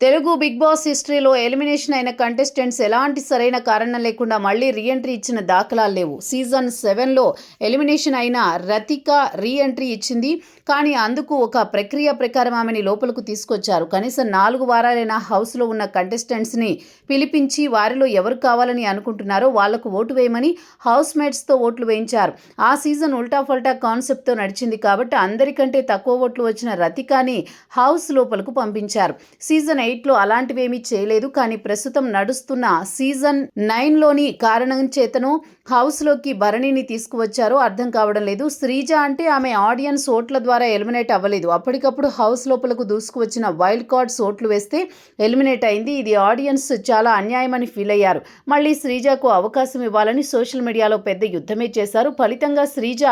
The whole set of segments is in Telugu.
తెలుగు బిగ్ బాస్ హిస్టరీలో ఎలిమినేషన్ అయిన కంటెస్టెంట్స్ ఎలాంటి సరైన కారణం లేకుండా మళ్లీ రీఎంట్రీ ఇచ్చిన దాఖలాలు లేవు. సీజన్ 7లో ఎలిమినేషన్ అయిన రతిక రీఎంట్రీ ఇచ్చింది. కానీ అందుకు ఒక ప్రక్రియ ప్రకారం ఆమెని లోపలకు తీసుకొచ్చారు. కనీసం 4 వారాలైనా హౌస్లో ఉన్న కంటెస్టెంట్స్ని పిలిపించి వారిలో ఎవరు కావాలని అనుకుంటున్నారో వాళ్లకు ఓటు వేయమని హౌస్ మేట్స్తో ఓట్లు వేయించారు. ఆ సీజన్ ఉల్టా ఫల్టా కాన్సెప్ట్తో నడిచింది కాబట్టి అందరికంటే తక్కువ ఓట్లు వచ్చిన రతికాని హౌస్ లోపలకు పంపించారు. సీజన్ 8లో అలాంటివేమీ చేయలేదు. కానీ ప్రస్తుతం నడుస్తున్న సీజన్ 9లోని కారణం చేతను హౌస్లోకి భరణిని తీసుకువచ్చారో అర్థం కావడం లేదు. శ్రీజ అంటే ఆమె ఆడియన్స్ ఓట్ల ద్వారా ఎలిమినేట్ అవ్వలేదు. అప్పటికప్పుడు హౌస్ లోపలకు దూసుకువచ్చిన వైల్డ్ కార్డ్స్ ఓట్లు వేస్తే ఎలిమినేట్ అయింది. ఇది ఆడియన్స్ చాలా అన్యాయమని ఫీల్ అయ్యారు. మళ్ళీ శ్రీజకు అవకాశం ఇవ్వాలని సోషల్ మీడియాలో పెద్ద యుద్ధమే చేశారు. ఫలితంగా శ్రీజ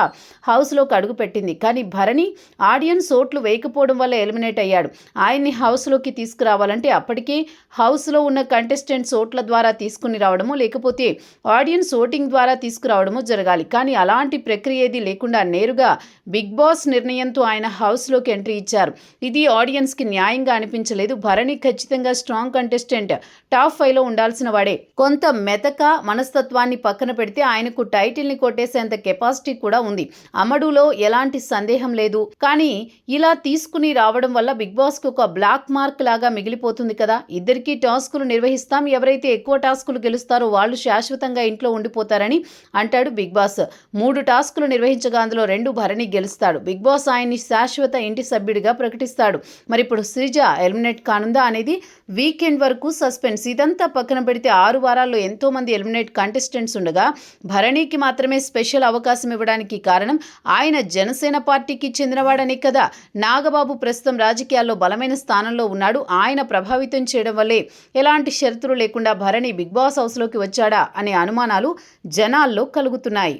హౌస్లోకి అడుగుపెట్టింది. కానీ భరణి ఆడియన్స్ ఓట్లు వేయకపోవడం వల్ల ఎలిమినేట్ అయ్యాడు. ఆయన్ని హౌస్లోకి తీసుకురావాలంటే అప్పటికే హౌస్లో ఉన్న కంటెస్టెంట్స్ ఓట్ల ద్వారా తీసుకుని రావడము లేకపోతే ఆడియన్స్ ఓటింగ్ ద్వారా తీసుకురావడము జరగాలి. కానీ అలాంటి ప్రక్రియ ఏది లేకుండా నేరుగా బిగ్ బాస్ నిర్ణయంతో ఆయన హౌస్లోకి ఎంట్రీ ఇచ్చారు. ఇది ఆడియన్స్కి న్యాయంగా అనిపించలేదు. భరణి ఖచ్చితంగా స్ట్రాంగ్ కంటెస్టెంట్, టాప్ 5లో ఉండాల్సిన వాడే. కొంత మెతక మనస్తత్వాన్ని పక్కన పెడితే ఆయనకు టైటిల్ని కొట్టేసేంత కెపాసిటీ కూడా ఉంది. అమడులో ఎలాంటి సందేహం లేదు. కానీ ఇలా తీసుకుని రావడం వల్ల బిగ్ బాస్కి ఒక బ్లాక్ మార్క్ లాగా మిగిలిపోతుంది కదా. ఇద్దరికీ టాస్కులు నిర్వహిస్తాం, ఎవరైతే ఎక్కువ టాస్కులు గెలుస్తారో వాళ్ళు శాశ్వతంగా ఇంట్లో ఉండిపోతారని అంటాడు బిగ్ బాస్. 3 టాస్కులు నిర్వహించగా అందులో 2 భరణి గెలుస్తాడు. బిగ్ బాస్ ఆయన్ని శాశ్వత ఇంటి సభ్యుడిగా ప్రకటిస్తాడు. మరి ఇప్పుడు శ్రీజ ఎలిమినేట్ కానుందా అనేది వీకెండ్ వరకు సస్పెన్స్. ఇదంతా పక్కన పెడితే 6 వారాల్లో ఎంతో మంది ఎలిమినేట్ కంటెస్టెంట్స్ ఉండగా భరణికి మాత్రమే స్పెషల్ అవకాశం ఇవ్వడానికి కారణం ఆయన జనసేన పార్టీకి చెందినవాడనే కదా. నాగబాబు ప్రస్తుతం రాజకీయాల్లో బలమైన స్థానంలో ఉన్నాడు. ఆయన ప్రభావితం చేయడం వల్లే ఎలాంటి షరతులు లేకుండా భరణి బిగ్ బాస్ హౌస్లోకి వచ్చాడా అనే అనుమానాలు జనాల్లో కలుగుతున్నాయి.